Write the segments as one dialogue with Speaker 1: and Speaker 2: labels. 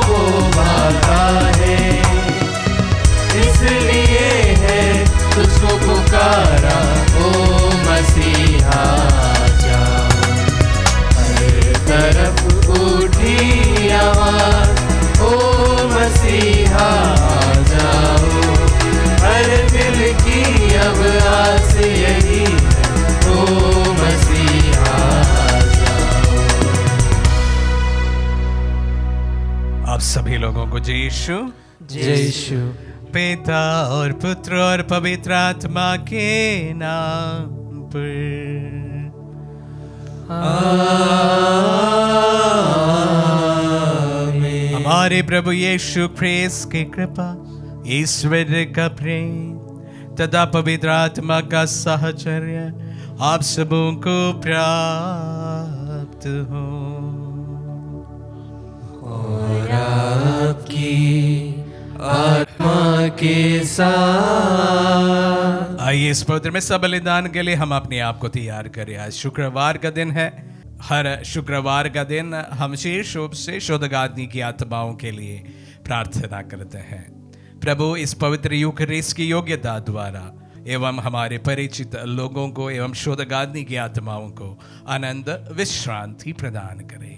Speaker 1: वो भाता है, इसलिए है तुझको पुकारा ओ मसीहा जाओ। हर तरफ उठी आवाज ओ मसीहा जाओ, हर दिल की अब आस यही है ओ मसीहा जाओ।
Speaker 2: आप सभी लोगों को जय यीशु।
Speaker 1: जय यीशु।
Speaker 2: पिता और पुत्र और पवित्र आत्मा के नाम पर
Speaker 1: आमीन।
Speaker 2: हमारे प्रभु यीशु ख्रीस्त की कृपा, ईश्वर का प्रेम तथा पवित्र आत्मा का साहचर्य आप सबों को प्राप्त हो।
Speaker 1: और आपकी आत्मा के साथ।
Speaker 2: आइए इस पवित्र में सब बलिदान के लिए हम अपने आप को तैयार करें। आज शुक्रवार का दिन है। हर शुक्रवार का दिन हम विशेष रूप से शोधगादनी की आत्माओं के लिए प्रार्थना करते हैं। प्रभु इस पवित्र यूकरिस्ट की योग्यता द्वारा एवं हमारे परिचित लोगों को एवं शोधगादनी की आत्माओं को आनंद विश्रांति प्रदान करे।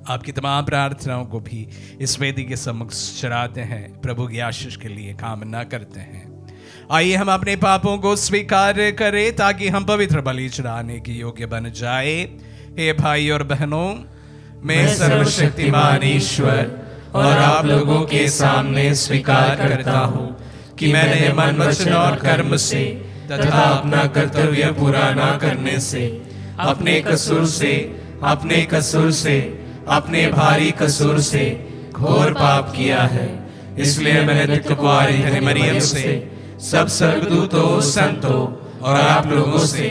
Speaker 2: आपकी तमाम प्रार्थनाओं को भी इस वेदी के सम्मुख चढ़ाते हैं, प्रभु की आशीष के लिए कामना करते हैं। आइए हम अपने पापों को स्वीकार करें ताकि हम पवित्र बलि चढ़ाने की योग्य बन जाए। हे भाई और बहनों, मैं सर्वशक्तिमान ईश्वर और आप लोगों के सामने स्वीकार करता हूँ कि मैंने मन वचन और कर्म से तथा अपना कर्तव्य पूरा न करने से अपने कसूर से अपने भारी कसूर से घोर पाप किया है। इसलिए मैंने कुंवारी मरियम से, सब स्वर्गदूतों, संतों और आप लोगों से,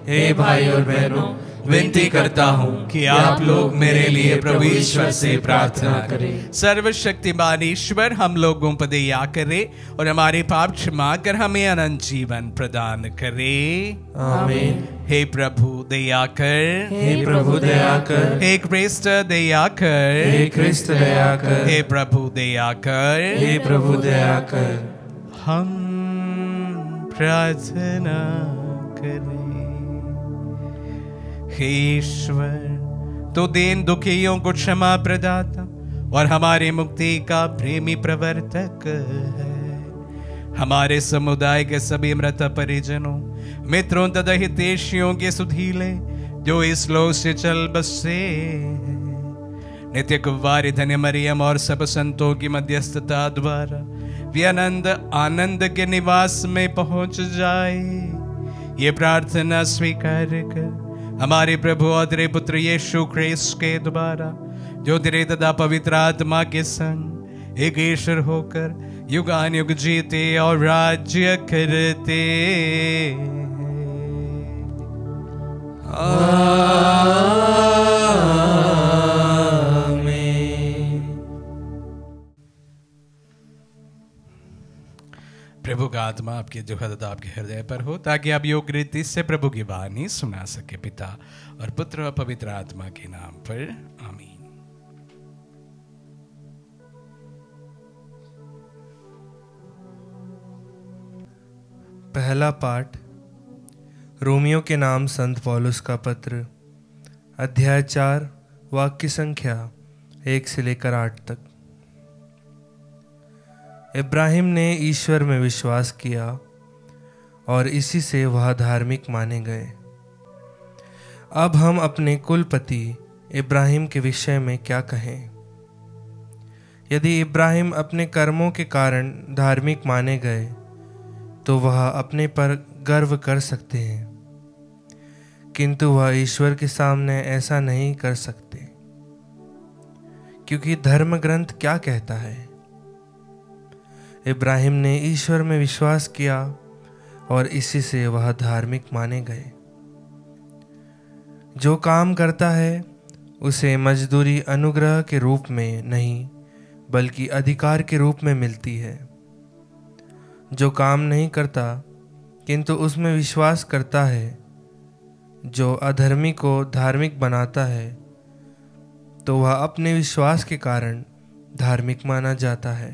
Speaker 2: हे भाई और बहनों, विनती करता हूँ कि आप लोग मेरे लिए प्रभु ईश्वर से प्रार्थना करें। सर्वशक्तिमान ईश्वर हम लोगों पर दया करे और हमारे पाप क्षमा कर हमें अनंत जीवन प्रदान करे।
Speaker 1: आमीन।
Speaker 2: हे प्रभु दया कर,
Speaker 1: हे प्रभु दया कर,
Speaker 2: हे क्रिस्त दया कर,
Speaker 1: हे क्रिस्त दया कर,
Speaker 2: हे प्रभु दया कर,
Speaker 1: हे प्रभु दया कर।
Speaker 2: हम प्रार्थना करें। हे ईश्वर, तो दीन दुखियों को क्षमा प्रदाता और हमारे मुक्ति का प्रेमी प्रवर्तक है। हमारे समुदाय के सभी मृत परिजनों, मित्रों तथा हितैषियों के सुधीले जो इस लोक से चल बसे हैं, नित्य कुंवारी धन्य मरियम और सब संतों की मध्यस्थता द्वारा वे आनंद के निवास में पहुंच जाए। ये प्रार्थना स्वीकार कर हमारे प्रभु और तेरे पुत्र यीशु ख्रीस्त के द्वारा, जो तेरे तथा पवित्र आत्मा के संग एक ईश्वर होकर युगानुयुग जीते और राज्य करते। प्रभु का आत्मा आपके जो हृदय आपके हृदय पर हो, ताकि आप योग्य रीति से प्रभु की वाणी सुना सके। पिता और पुत्र और पवित्र आत्मा के नाम पर आमीन।
Speaker 3: पहला पाठ रोमियो के नाम संत पौलुस का पत्र, अध्याय 4, वाक्य संख्या 1 से लेकर 8 तक। इब्राहिम ने ईश्वर में विश्वास किया और इसी से वह धार्मिक माने गए। अब हम अपने कुलपति इब्राहिम के विषय में क्या कहें? यदि इब्राहिम अपने कर्मों के कारण धार्मिक माने गए तो वह अपने पर गर्व कर सकते हैं, किंतु वह ईश्वर के सामने ऐसा नहीं कर सकते, क्योंकि धर्म ग्रंथ क्या कहता है? इब्राहिम ने ईश्वर में विश्वास किया और इसी से वह धार्मिक माने गए। जो काम करता है उसे मजदूरी अनुग्रह के रूप में नहीं बल्कि अधिकार के रूप में मिलती है। जो काम नहीं करता किंतु उसमें विश्वास करता है, जो अधर्मी को धार्मिक बनाता है, तो वह अपने विश्वास के कारण धार्मिक माना जाता है।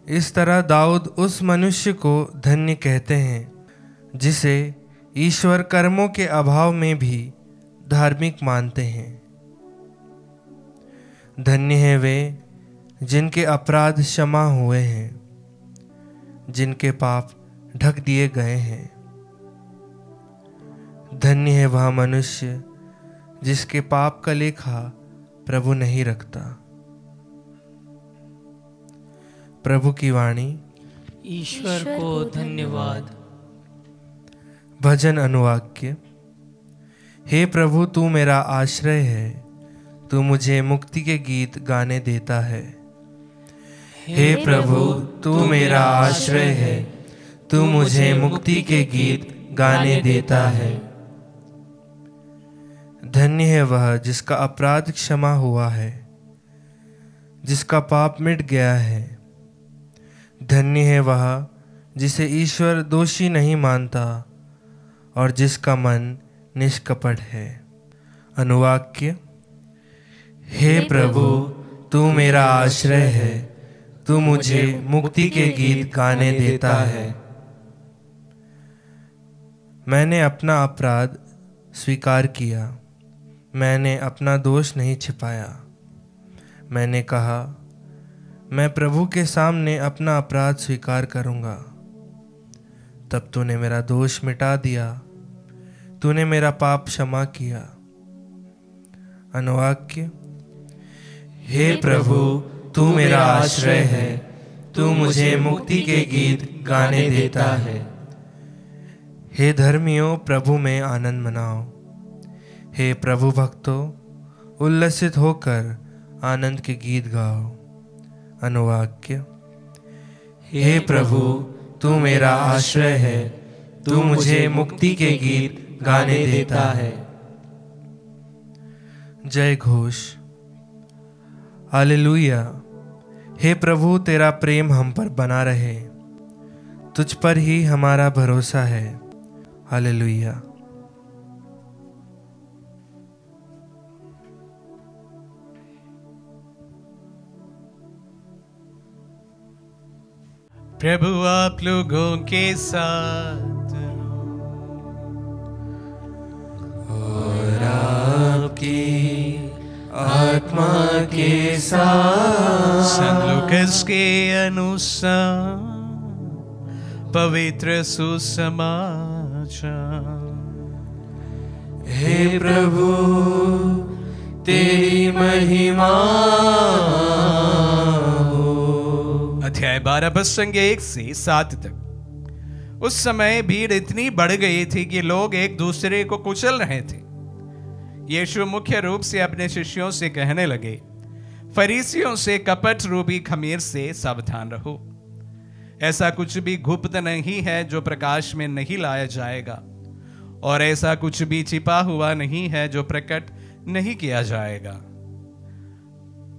Speaker 3: इस तरह दाऊद उस मनुष्य को धन्य कहते हैं जिसे ईश्वर कर्मों के अभाव में भी धार्मिक मानते हैं। धन्य हैं वे जिनके अपराध क्षमा हुए हैं, जिनके पाप ढक दिए गए हैं। धन्य है वह मनुष्य जिसके पाप का लेखा प्रभु नहीं रखता। प्रभु की वाणी।
Speaker 1: ईश्वर को धन्यवाद।
Speaker 3: भजन अनुवाक्य। हे प्रभु, तू मेरा आश्रय है, तू मुझे मुक्ति के गीत गाने देता है। हे प्रभु, तू मेरा आश्रय है, तू मुझे मुक्ति के गीत गाने देता है। धन्य है वह जिसका अपराध क्षमा हुआ है, जिसका पाप मिट गया है। धन्य है वह जिसे ईश्वर दोषी नहीं मानता और जिसका मन निष्कपट है। अनुवाक्य। हे प्रभु, तू मेरा आश्रय है, तू मुझे मुक्ति के गीत गाने देता है। मैंने अपना अपराध स्वीकार किया, मैंने अपना दोष नहीं छिपाया। मैंने कहा, मैं प्रभु के सामने अपना अपराध स्वीकार करूंगा। तब तूने मेरा दोष मिटा दिया, तूने मेरा पाप क्षमा किया। अनुवाक्य। हे प्रभु, तू मेरा आश्रय है, तू मुझे मुक्ति के गीत गाने देता है। हे धर्मियों, प्रभु में आनंद मनाओ। हे प्रभु भक्तों, उल्लसित होकर आनंद के गीत गाओ। अनुवाक्य। हे प्रभु, तू मेरा आश्रय है, तू मुझे मुक्ति के गीत गाने देता है। जय घोष। हालेलुया। हे प्रभु, तेरा प्रेम हम पर बना रहे, तुझ पर ही हमारा भरोसा है। हालेलुया।
Speaker 2: प्रभु आप लोगों के साथ
Speaker 1: और आपकी आत्मा के साथ।
Speaker 2: संत लूकास के अनुसार पवित्र सुसमाचार।
Speaker 1: हे प्रभु, तेरी महिमा
Speaker 2: अध्याय 12 प्रसंग 1 से 7 तक। उस समय भीड़ इतनी बढ़ गई थी कि लोग एक दूसरे को कुचल रहे थे। यीशु मुख्य रूप से अपने शिष्यों से कहने लगे, फरीसियों से कपट रूपी खमीर से सावधान रहो। ऐसा कुछ भी गुप्त नहीं है जो प्रकाश में नहीं लाया जाएगा, और ऐसा कुछ भी छिपा हुआ नहीं है जो प्रकट नहीं किया जाएगा।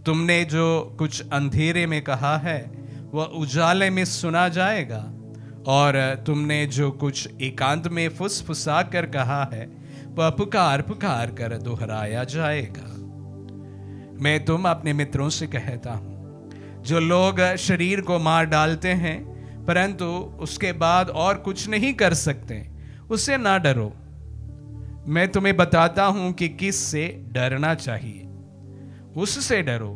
Speaker 2: तुमने जो कुछ अंधेरे में कहा है वह उजाले में सुना जाएगा, और तुमने जो कुछ एकांत में फुसफुसा कर कहा है वह पुकार पुकार कर दोहराया जाएगा। मैं तुम अपने मित्रों से कहता हूं, जो लोग शरीर को मार डालते हैं परंतु उसके बाद और कुछ नहीं कर सकते, उससे ना डरो। मैं तुम्हें बताता हूं कि किस से डरना चाहिए। उससे डरो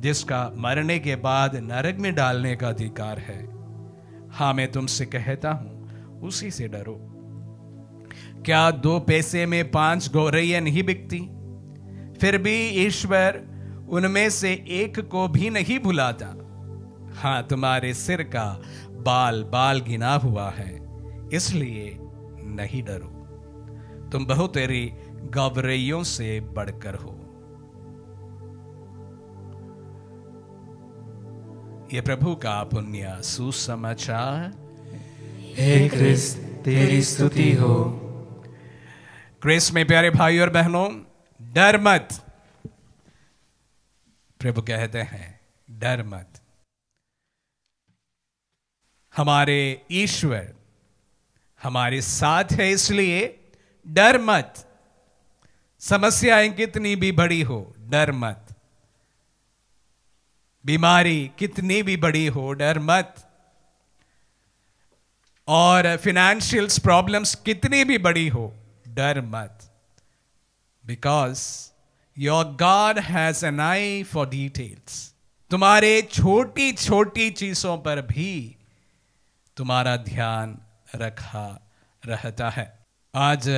Speaker 2: जिसका मरने के बाद नरक में डालने का अधिकार है। हाँ, मैं तुमसे कहता हूं, उसी से डरो। क्या 2 पैसे में 5 गौरैया नहीं बिकती? फिर भी ईश्वर उनमें से एक को भी नहीं भुलाता। हाँ, तुम्हारे सिर का बाल बाल गिना हुआ है, इसलिए नहीं डरो। तुम बहुतेरी गौरैयों से बढ़कर हो। ये प्रभु का पुण्य सुसमाचार।
Speaker 1: हे क्रिस्त, तेरी स्तुति हो।
Speaker 2: क्रिस्त में प्यारे भाई और बहनों, डर मत। प्रभु कहते हैं, डर मत। हमारे ईश्वर हमारे साथ है, इसलिए डर मत। समस्याएं कितनी भी बड़ी हो, डर मत। बीमारी कितनी भी बड़ी हो, डर मत। और फिनेंशियल प्रॉब्लम्स कितनी भी बड़ी हो, डर मत। Because your God has an I for details. तुम्हारे छोटी छोटी चीजों पर भी तुम्हारा ध्यान रखा रहता है। आज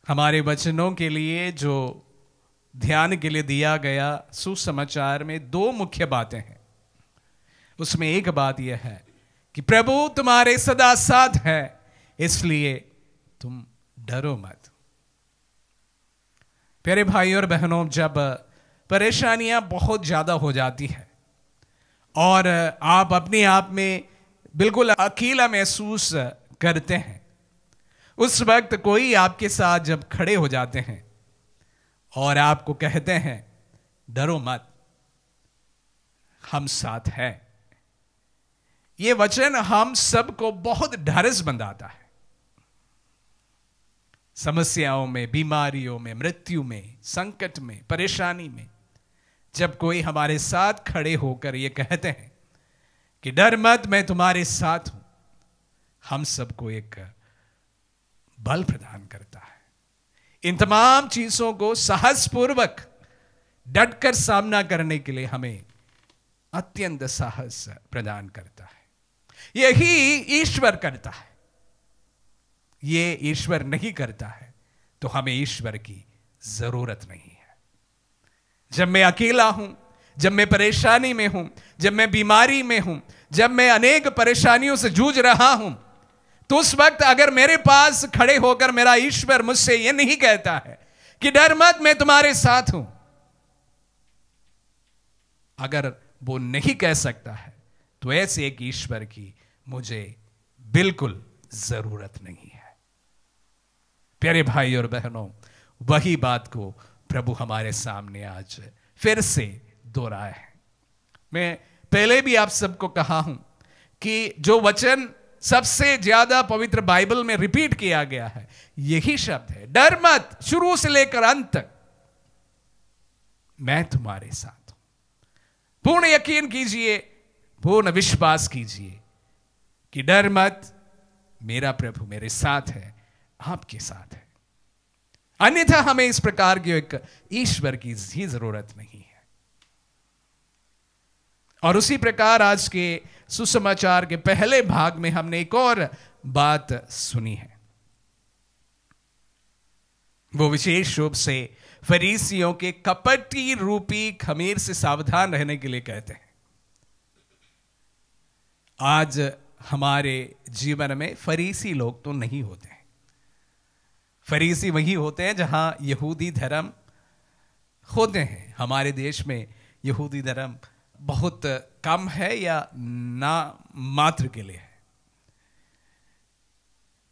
Speaker 2: हमारे वचनों के लिए जो ध्यान के लिए दिया गया सुसमाचार में दो मुख्य बातें हैं। उसमें एक बात यह है कि प्रभु तुम्हारे सदा साथ है, इसलिए तुम डरो मत। प्यारे भाइयों और बहनों, जब परेशानियां बहुत ज्यादा हो जाती है और आप अपने आप में बिल्कुल अकेला महसूस करते हैं, उस वक्त कोई आपके साथ जब खड़े हो जाते हैं और आपको कहते हैं डरो मत, हम साथ हैं, ये वचन हम सबको बहुत ढाढ़स बंधाता है। समस्याओं में, बीमारियों में, मृत्यु में, संकट में, परेशानी में जब कोई हमारे साथ खड़े होकर ये कहते हैं कि डर मत, मैं तुम्हारे साथ हूं, हम सबको एक बल प्रदान करता है। इन तमाम चीजों को साहसपूर्वक डटकर सामना करने के लिए हमें अत्यंत साहस प्रदान करता है। यही ईश्वर करता है। ये ईश्वर नहीं करता है तो हमें ईश्वर की जरूरत नहीं है। जब मैं अकेला हूं, जब मैं परेशानी में हूं, जब मैं बीमारी में हूं, जब मैं अनेक परेशानियों से जूझ रहा हूं, तो उस वक्त अगर मेरे पास खड़े होकर मेरा ईश्वर मुझसे यह नहीं कहता है कि डर मत, मैं तुम्हारे साथ हूं, अगर वो नहीं कह सकता है तो ऐसे एक ईश्वर की मुझे बिल्कुल जरूरत नहीं है। प्यारे भाई और बहनों, वही बात को प्रभु हमारे सामने आज फिर से दोहराया है। मैं पहले भी आप सबको कहा हूं कि जो वचन सबसे ज्यादा पवित्र बाइबल में रिपीट किया गया है यही शब्द है, डर मत, शुरू से लेकर अंत तक मैं तुम्हारे साथ हूं। पूर्ण यकीन कीजिए, पूर्ण विश्वास कीजिए कि डर मत, मेरा प्रभु मेरे साथ है, आपके साथ है। अन्यथा हमें इस प्रकार की एक ईश्वर की ही जरूरत नहीं है। और उसी प्रकार आज के सुसमाचार के पहले भाग में हमने एक और बात सुनी है। वो विशेष रूप से फरीसियों के कपटी रूपी खमीर से सावधान रहने के लिए कहते हैं। आज हमारे जीवन में फरीसी लोग तो नहीं होते हैं। फरीसी वही होते हैं जहां यहूदी धर्म होते हैं। हमारे देश में यहूदी धर्म बहुत कम है या ना मात्र के लिए है,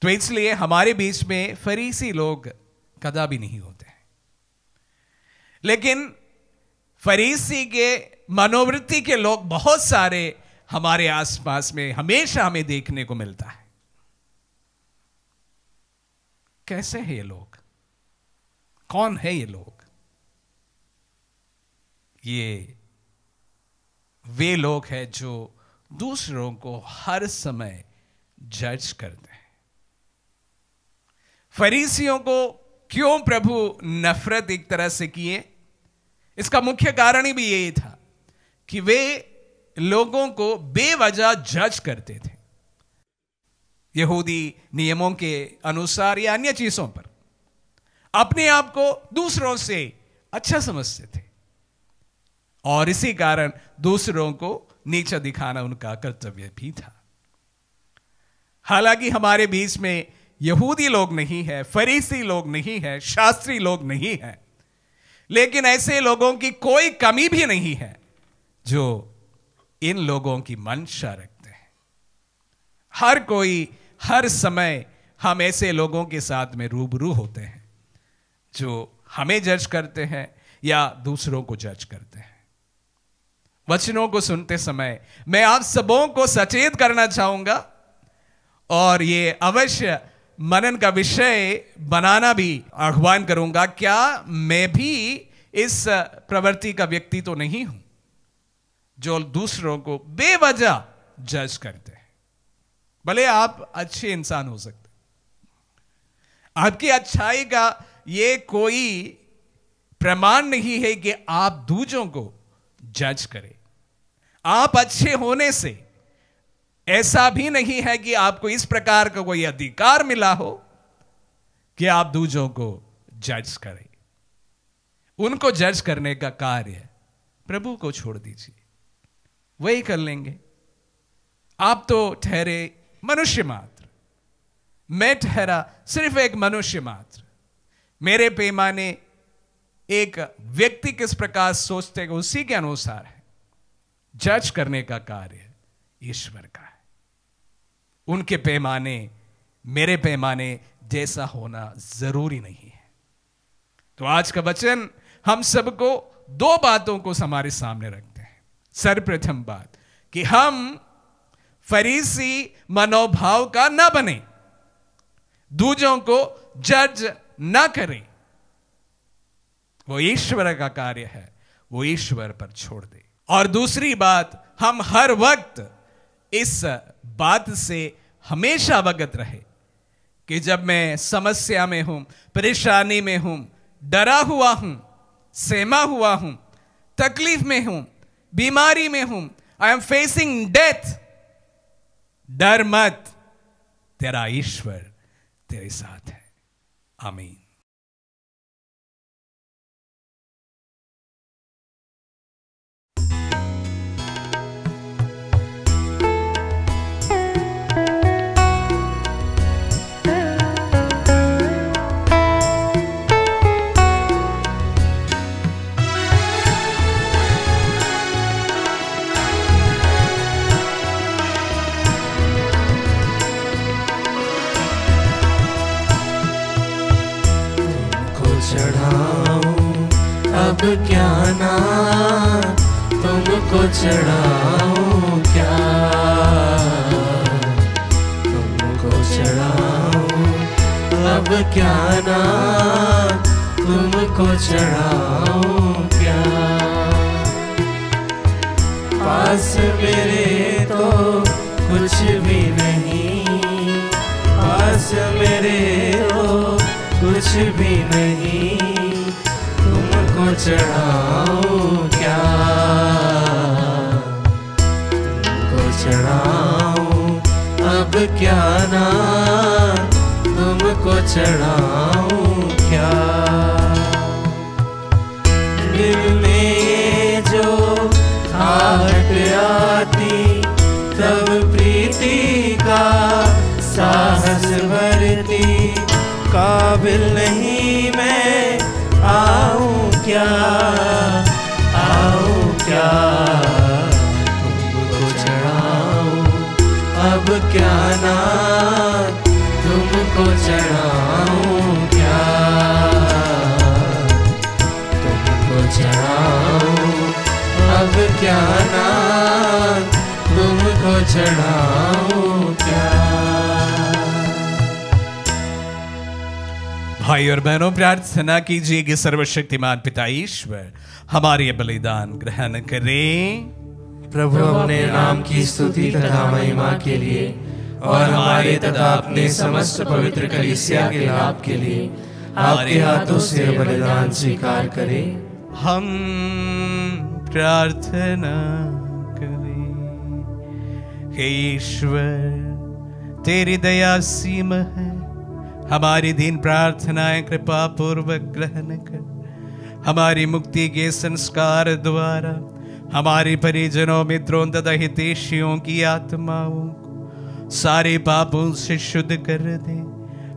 Speaker 2: तो इसलिए हमारे बीच में फरीसी लोग कदापि नहीं होते हैं। लेकिन फरीसी के मनोवृत्ति के लोग बहुत सारे हमारे आसपास में हमेशा हमें देखने को मिलता है। कैसे हैं ये लोग? कौन है ये लोग? ये वे लोग हैं जो दूसरों को हर समय जज करते हैं। फरीसियों को क्यों प्रभु नफरत एक तरह से किए? इसका मुख्य कारण भी यही था कि वे लोगों को बेवजह जज करते थे। यहूदी नियमों के अनुसार या अन्य चीजों पर अपने आप को दूसरों से अच्छा समझते थे और इसी कारण दूसरों को नीचा दिखाना उनका कर्तव्य भी था। हालांकि हमारे बीच में यहूदी लोग नहीं है, फरीसी लोग नहीं है, शास्त्री लोग नहीं है, लेकिन ऐसे लोगों की कोई कमी भी नहीं है जो इन लोगों की मंशा रखते हैं। हर कोई हर समय हम ऐसे लोगों के साथ में रूबरू होते हैं जो हमें जज करते हैं या दूसरों को जज करते हैं। वचनों को सुनते समय मैं आप सबों को सचेत करना चाहूंगा और ये अवश्य मनन का विषय बनाना भी आह्वान करूंगा। क्या मैं भी इस प्रवृत्ति का व्यक्ति तो नहीं हूं जो दूसरों को बेवजह जज करते हैं। भले आप अच्छे इंसान हो सकते, आपकी अच्छाई का ये कोई प्रमाण नहीं है कि आप दूसरों को जज करें। आप अच्छे होने से ऐसा भी नहीं है कि आपको इस प्रकार का कोई अधिकार मिला हो कि आप दूसरों को जज करें। उनको जज करने का कार्य प्रभु को छोड़ दीजिए, वही कर लेंगे। आप तो ठहरे मनुष्य मात्र, मैं ठहरा सिर्फ एक मनुष्य मात्र। मेरे पैमाने एक व्यक्ति किस प्रकार सोचते हैं उसी के अनुसार है। जज करने का कार्य ईश्वर का है। उनके पैमाने मेरे पैमाने जैसा होना जरूरी नहीं है। तो आज का वचन हम सबको दो बातों को हमारे सामने रखते हैं। सर्वप्रथम बात कि हम फरीसी मनोभाव का न बने, दूसरों को जज न करें। वो ईश्वर का कार्य है, वो ईश्वर पर छोड़ दे। और दूसरी बात, हम हर वक्त इस बात से हमेशा अवगत रहे कि जब मैं समस्या में हूं, परेशानी में हूं, डरा हुआ हूं, सहमा हुआ हूं, तकलीफ में हूं, बीमारी में हूं, आई एम फेसिंग डेथ, डर मत, तेरा ईश्वर तेरे साथ है। आमीन।
Speaker 3: अब क्या ना तुमको चढ़ाऊं, क्या तुमको चढ़ाऊं, अब क्या ना तुमको चढ़ाऊं, क्या पास मेरे तो कुछ भी नहीं, पास मेरे तो कुछ भी नहीं, तुमको चढ़ाऊं क्या, तुमको चढ़ाऊं, अब क्या ना तुमको चढ़ाऊं क्या। दिल में ये जो आहट आती, तब प्रीति का साहस भरती, काबिल नहीं मैं आऊं क्या, आऊं क्या, तुमको चढ़ाऊं, अब क्या ना तुमको चढ़ाऊं क्या, तुमको चढ़ाऊं, अब क्या ना तुमको चढ़ाऊं क्या।
Speaker 2: भाई और बहनों, प्रार्थना कीजिए कि सर्वशक्तिमान पिता ईश्वर हमारे बलिदान ग्रहण करें।
Speaker 3: प्रभु अपने नाम की स्तुति तथा महिमा के लिए और हमारे तथा अपने समस्त पवित्र कलीसिया के लाभ के लिए आपके हाथों से बलिदान स्वीकार करें।
Speaker 2: हम प्रार्थना करें। हे ईश्वर, तेरी दया सीम है, हमारी दीन प्रार्थनाएं कृपा पूर्वक ग्रहण कर हमारी मुक्ति के संस्कार द्वारा हमारे परिजनों, मित्रों तथा हितैषियों की आत्माओं को सारे पापों से शुद्ध कर दे,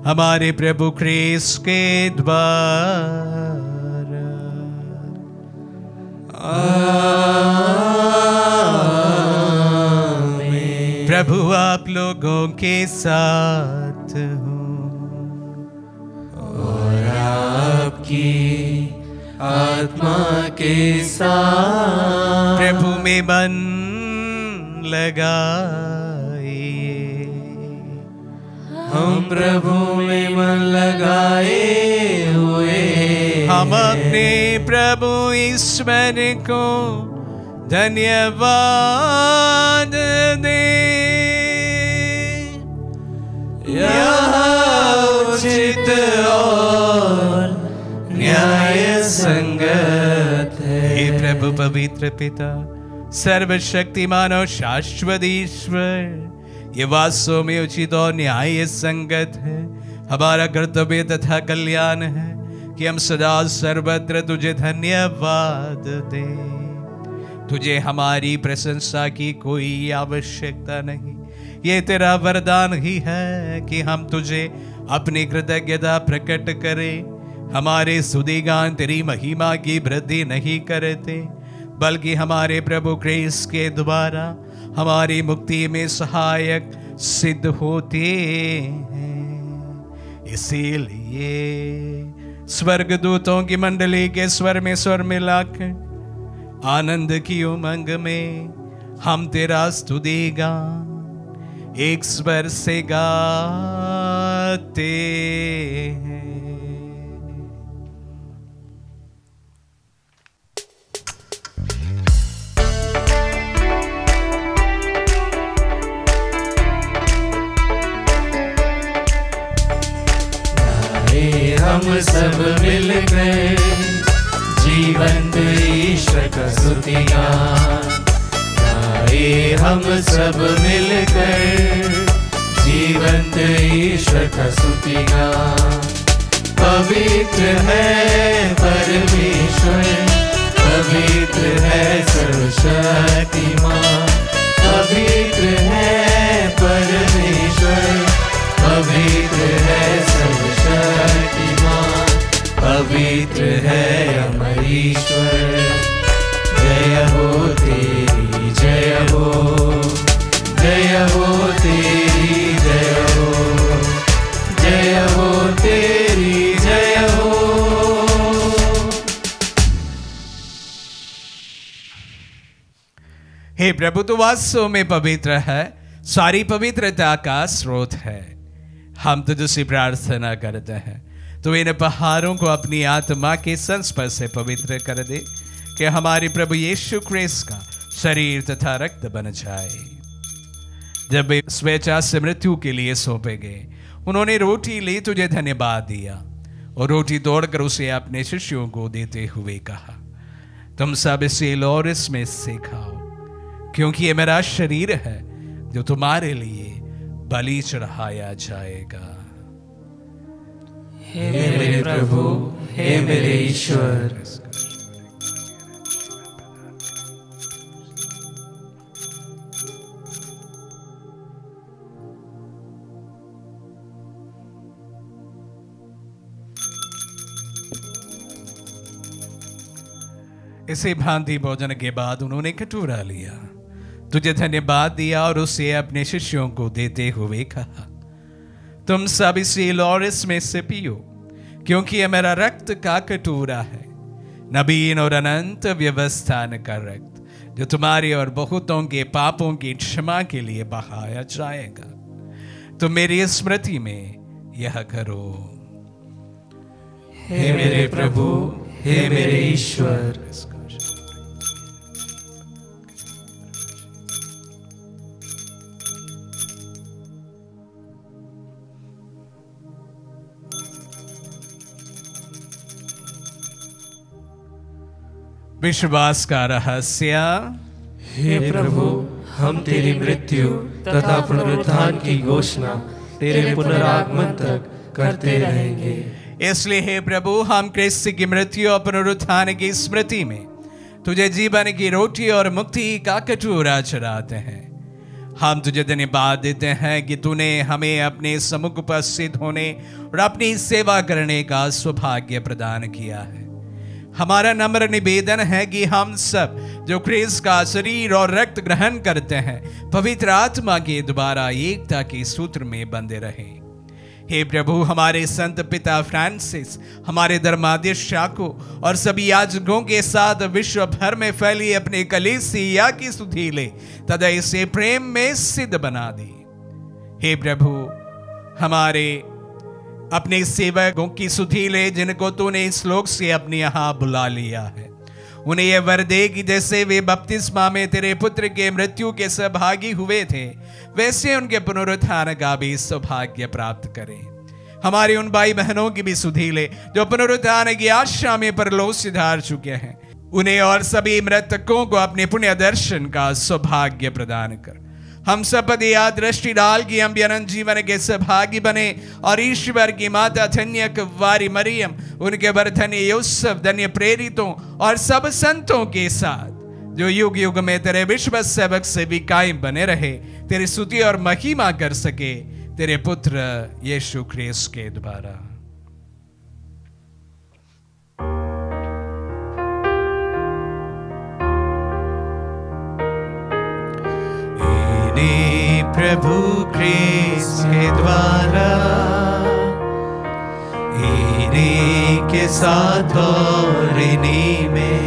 Speaker 2: हमारे प्रभु ख्रीस्त के द्वारा। आमीन। प्रभु आप लोगों के साथ हो
Speaker 3: और आपकी आत्मा के साथ।
Speaker 2: प्रभु में मन लगाए,
Speaker 3: हम प्रभु में मन लगाए हुए
Speaker 2: हम अपने प्रभु ईश्वर को धन्यवाद दे।
Speaker 1: यहाँ उचित और न्याय संगत है।
Speaker 2: हे प्रभु पवित्र पिता, सर्वशक्तिमान और शाश्वत ईश्वर, ये वास्तव में उचित और न्याय संगत है, हमारा कर्तव्य तथा कल्याण है कि हम सदा सर्वत्र तुझे धन्यवाद दें। तुझे हमारी प्रशंसा की कोई आवश्यकता नहीं, ये तेरा वरदान ही है कि हम तुझे अपनी कृतज्ञता प्रकट करें। हमारे स्तुतिगान तेरी महिमा की वृद्धि नहीं करते, बल्कि हमारे प्रभु क्रिस्त के द्वारा हमारी मुक्ति में सहायक सिद्ध होते हैं। इसीलिए स्वर्गदूतों की मंडली के स्वर में स्वर मिलाकर आनंद की उमंग में हम तेरा स्तुति गान एक स्वर से गाते हैं।
Speaker 1: हम सब मिलकर जीवंत ईश्वर का स्तुति गान गाए। हम सब मिलकर जीवंत ईश्वर का स्तुति गान। पवित्र है परमेश्वर, पवित्र है सर्वशक्तिमान, पवित्र है परमेश्वर, पवित्र है सर्वशक्तिमान, पवित्र है अमर ईश्वर। जय हो तेरी जय हो, जय हो तेरी जय हो, जय हो तेरी जय हो।
Speaker 2: हे प्रभु, तू वास्तव में पवित्र है, सारी पवित्रता का स्रोत है। हम तुझसे प्रार्थना करते हैं, तो इन पहाड़ों को अपनी आत्मा के संस्पर्श से पवित्र कर दे कि हमारे प्रभु यीशु क्रिस्त का शरीर तथा रक्त बन जाए। जब वे स्वेच्छा से मृत्यु के लिए सौंपे गए, उन्होंने रोटी ली, तुझे धन्यवाद दिया और रोटी तोड़कर उसे अपने शिष्यों को देते हुए कहा, तुम सब इसे लो और इसमें से खाओ, क्योंकि ये मेरा शरीर है जो तुम्हारे लिए बलि चढ़ाया जाएगा।
Speaker 1: हे मेरे प्रभु, हे मेरे ईश्वर,
Speaker 2: इसी भांति भोजन के बाद उन्होंने कटोरा लिया, तुझे धन्यवाद दिया और उसे अपने शिष्यों को देते हुए कहा, तुम सब इसे लो और इसमें से पियो, क्योंकि यह मेरा रक्त का कटोरा है, नवीन और अनंत व्यवस्थान का रक्त, जो तुम्हारे और बहुतों के पापों की क्षमा के लिए बहाया जाएगा। तुम मेरी स्मृति में यह करो।
Speaker 1: हे मेरे प्रभु, हे मेरे ईश्वर,
Speaker 2: विश्वास का रहस्य।
Speaker 1: हे प्रभु, हम तेरी मृत्यु तथा पुनरुत्थान की घोषणा तेरे पुनरागमन तक करते रहेंगे।
Speaker 2: इसलिए हे प्रभु, हम क्रिस्त की मृत्यु और पुनरुत्थान की स्मृति में तुझे जीवन की रोटी और मुक्ति का कटोरा चढ़ाते हैं। हम तुझे धन्यवाद देते हैं कि तूने हमें अपने सम्मुख उपस्थित होने और अपनी सेवा करने का सौभाग्य प्रदान किया है। हमारा नम्र निवेदन है कि हम सब जो क्रिस्त का शरीर और रक्त ग्रहण करते हैं, पवित्र आत्मा के द्वारा एकता के सूत्र में बंधे रहें। हे प्रभु, हमारे संत पिता फ्रांसिस, हमारे धर्माध्यक्ष याकूब और सभी याजकों के साथ विश्व भर में फैली अपने कलीसिया की सुधि ले तथा इसे प्रेम में सिद्ध बना दे। हे प्रभु, हमारे अपने सेवकों की सुधि ले जिनको तूने इस लोक से अपने यहाँ बुला लिया है, उन्हें यह वर दे कि जैसे वे बपतिस्मा में तेरे पुत्र के मृत्यु के सहभागी हुए थे, वैसे उनके पुनरुत्थान का भी सौभाग्य प्राप्त करें। हमारी उन भाई बहनों की भी सुधि ले जो पुनरुत्थान की आशा में परलोक सिधार चुके हैं। उन्हें और सभी मृतकों को अपने पुण्य दर्शन का सौभाग्य प्रदान कर। हम सब पर यह दृष्टि डाल कि हम भी अनंत जीवन के सहभागी बने और ईश्वर की माता धन्य कुंवारी मरियम, उनके वर धन्य यूसुफ, धन्य प्रेरितों और सब संतों के साथ जो युग युग में तेरे विश्व सेवक से भी कायम बने रहे, तेरी स्तुति और महिमा कर सके तेरे पुत्र यीशु ख्रीस्त के द्वारा।
Speaker 1: प्रभु ख्रीस्त के द्वारा इन्हीं के साथ और इन्हीं में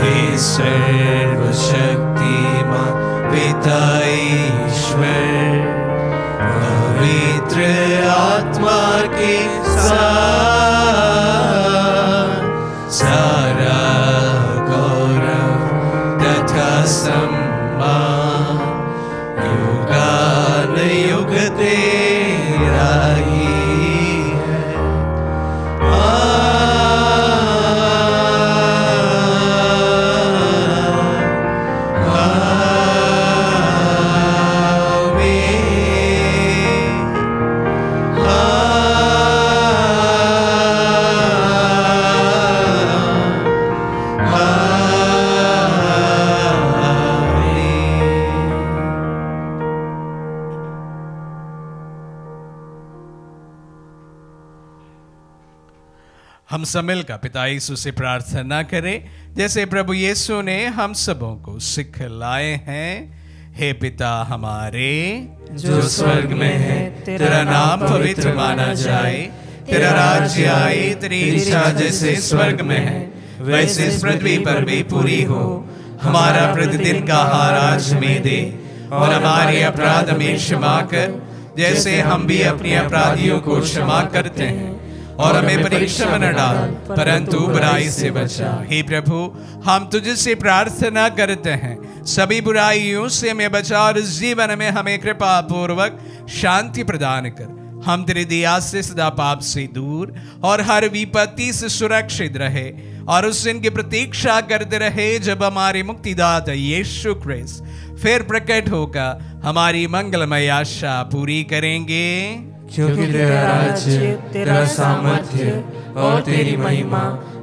Speaker 1: हे सर्वशक्तिमान पिता ईश्वर पवित्र आत्मा के साथ सारा गौरव तथा सम्मान युगान युग तेरा ही है।
Speaker 2: हम सब मिलकर पिता यीशु से प्रार्थना करें जैसे प्रभु यीशु ने हम सबों को सिखलाए हैं। हे पिता हमारे
Speaker 1: जो स्वर्ग में है, तेरा नाम पवित्र माना जाए, तेरा राज्य आए, तेरी इच्छा जैसे स्वर्ग में है वैसे इस पृथ्वी पर भी पूरी हो। हमारा प्रतिदिन का आहार आज हमें दे और हमारे अपराध में क्षमा कर जैसे हम भी अपने अपराधियों को क्षमा करते हैं, और हमें परीक्षा में न डाल परंतु बुराई से बचा। हे प्रभु हम तुझसे प्रार्थना करते हैं सभी बुराइयों से हमें बचा और इस जीवन में हमें कृपा पूर्वक शांति प्रदान कर। हम तेरी दया से सदा पाप से दूर और हर विपत्ति से सुरक्षित रहे और उस दिन की प्रतीक्षा करते रहे जब हमारे मुक्तिदाता यीशु ख्रीस्त फिर प्रकट होकर हमारी मंगलमय आशा पूरी करेंगे। क्योंकि तेरा राज्य, तेरा सामर्थ्य और तेरी महिमा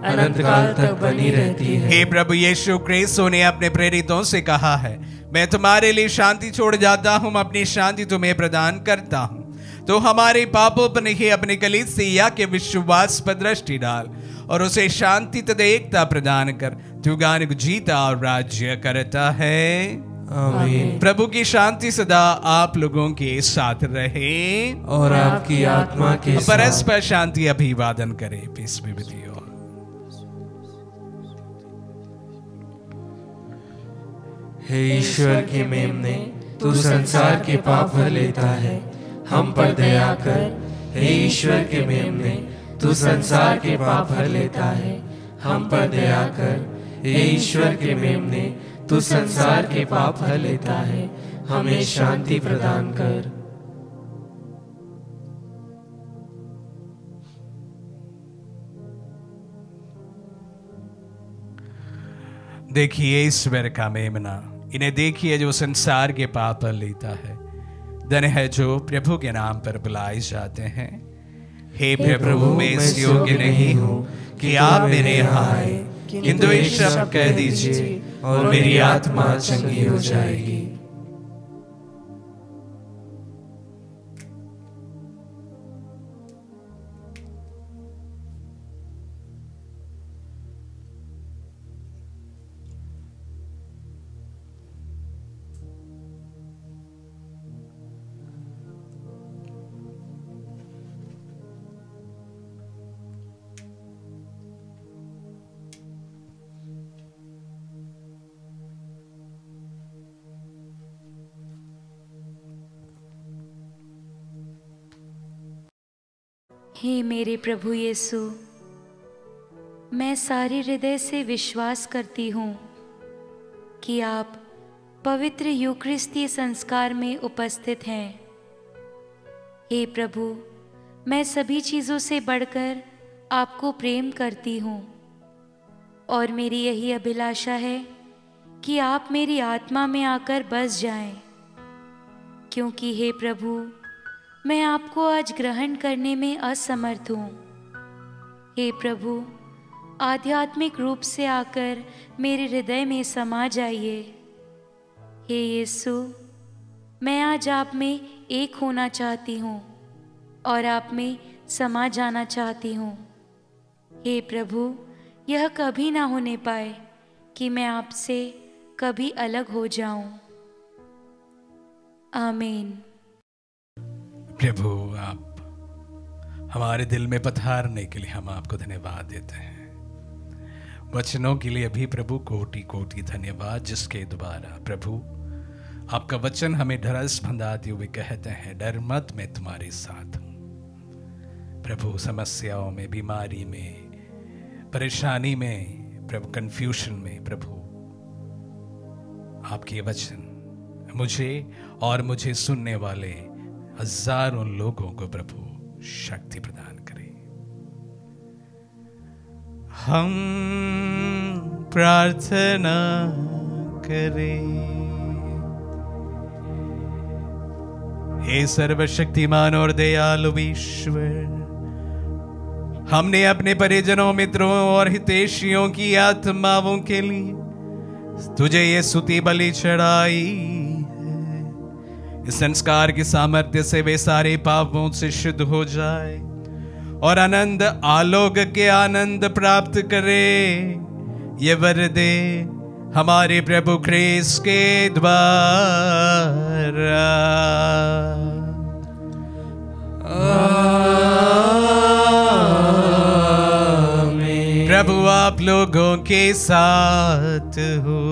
Speaker 1: अनंत काल तक बनी रहती है।
Speaker 2: हे प्रभु यीशु ख्रीस्त ने अपने प्रेरितों से कहा है, मैं तुम्हारे लिए शांति छोड़ जाता हूँ, अपनी शांति तुम्हें प्रदान करता हूँ। तो हमारे पापों पर नहीं अपने कलीसिया के विश्वास पर दृष्टि डाल और उसे शांति तथा एकता प्रदान कर। तू गान जीता और राज्य करता है।
Speaker 1: आमीन।
Speaker 2: प्रभु की शांति सदा आप लोगों के साथ रहे
Speaker 1: और आपकी आत्मा के साथ।
Speaker 2: परस्पर शांति अभिवादन करे। Peace be with you.
Speaker 1: हे ईश्वर के मेमने, तू संसार के पाप भर लेता है, हम पर दया कर। हे ईश्वर के मेमने, तू संसार के पाप भर लेता है, हम पर दया कर। हे ईश्वर के मेमने, तू संसार के पाप हर लेता है, हमें शांति प्रदान कर।
Speaker 2: देखिए ईश्वर का मेमना, इन्हें देखिए जो संसार के पाप हर लेता है। धन्य है जो प्रभु के नाम पर बुलाए जाते हैं। हे प्रभु मैं इस योग्य नहीं हूँ कि आप मेरे यहाँ आए, किंतु एक शब्द कह दीजिए और मेरी आत्मा चंगी हो जाएगी।
Speaker 4: हे मेरे प्रभु यीशु, मैं सारे हृदय से विश्वास करती हूँ कि आप पवित्र यूकरिस्ती संस्कार में उपस्थित हैं। हे प्रभु, मैं सभी चीज़ों से बढ़कर आपको प्रेम करती हूँ और मेरी यही अभिलाषा है कि आप मेरी आत्मा में आकर बस जाएं, क्योंकि हे प्रभु, मैं आपको आज ग्रहण करने में असमर्थ हूँ। हे प्रभु, आध्यात्मिक रूप से आकर मेरे हृदय में समा जाइए। हे यीशु, मैं आज आप में एक होना चाहती हूँ और आप में समा जाना चाहती हूँ। हे प्रभु, यह कभी ना होने पाए कि मैं आपसे कभी अलग हो जाऊं। आमीन।
Speaker 2: प्रभु, आप हमारे दिल में पधारने के लिए हम आपको धन्यवाद देते हैं। वचनों के लिए भी प्रभु कोटि कोटि धन्यवाद, जिसके द्वारा प्रभु आपका वचन हमें ढरस बंधाते हुए कहते हैं, डर मत, मैं तुम्हारे साथ हूं। प्रभु, समस्याओं में, बीमारी में, परेशानी में, प्रभु कंफ्यूजन में, प्रभु आपके वचन मुझे और मुझे सुनने वाले हजारों लोगों को प्रभु शक्ति प्रदान करे।
Speaker 1: हम प्रार्थना करें। हे सर्वशक्तिमान और दयालु ईश्वर, हमने अपने परिजनों, मित्रों और हितैषियों की आत्माओं के लिए तुझे ये स्तुति बलि चढ़ाई है। इस संस्कार की सामर्थ्य से वे सारे पापों से शुद्ध हो जाए और आनंद आलोक के आनंद प्राप्त करे। ये वर दे हमारे प्रभु ख्रीस्त के द्वारा। आमीन। प्रभु आप लोगों के साथ हो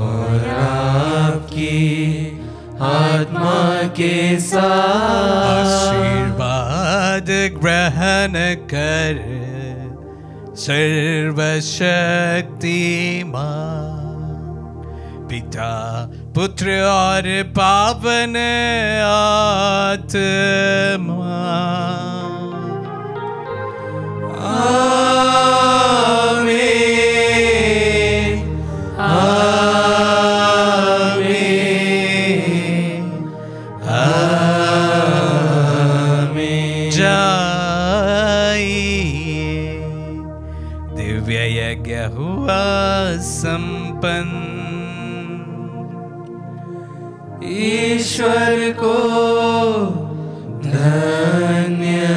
Speaker 3: और आपकी आत्मा के साथ।
Speaker 1: आशीर्वाद ग्रहण कर सर्वशक्तिमान पिता, पुत्र और पावन आत्मा। आमीन, आमीन, आमीन। जाइए, दिव्य यज्ञ हुआ संपन्न।
Speaker 3: ईश्वर को धन्यवाद।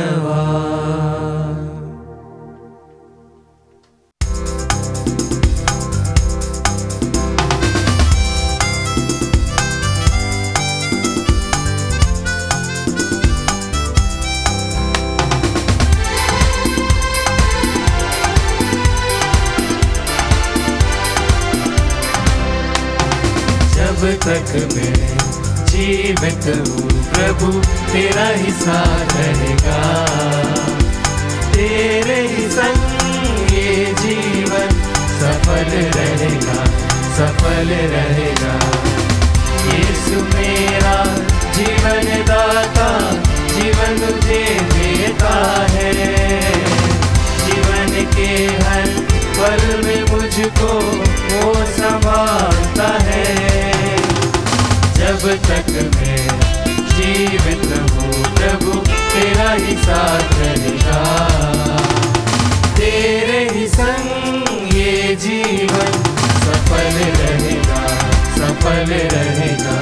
Speaker 3: जब तक मैं जीवित हूँ प्रभु, तेरा ही साथ रहेगा। तेरे ही संग ये जीवन सफल रहेगा, सफल रहेगा। यीशु मेरा जीवन दाता, जीवन तुझे देता है। जीवन के हर पल में मुझको वो संभालता है। जब तक मैं जीवित हूँ प्रभु, तेरा ही साथ रहेगा। तेरे ही संग ये जीवन सफल रहेगा, सफल रहेगा।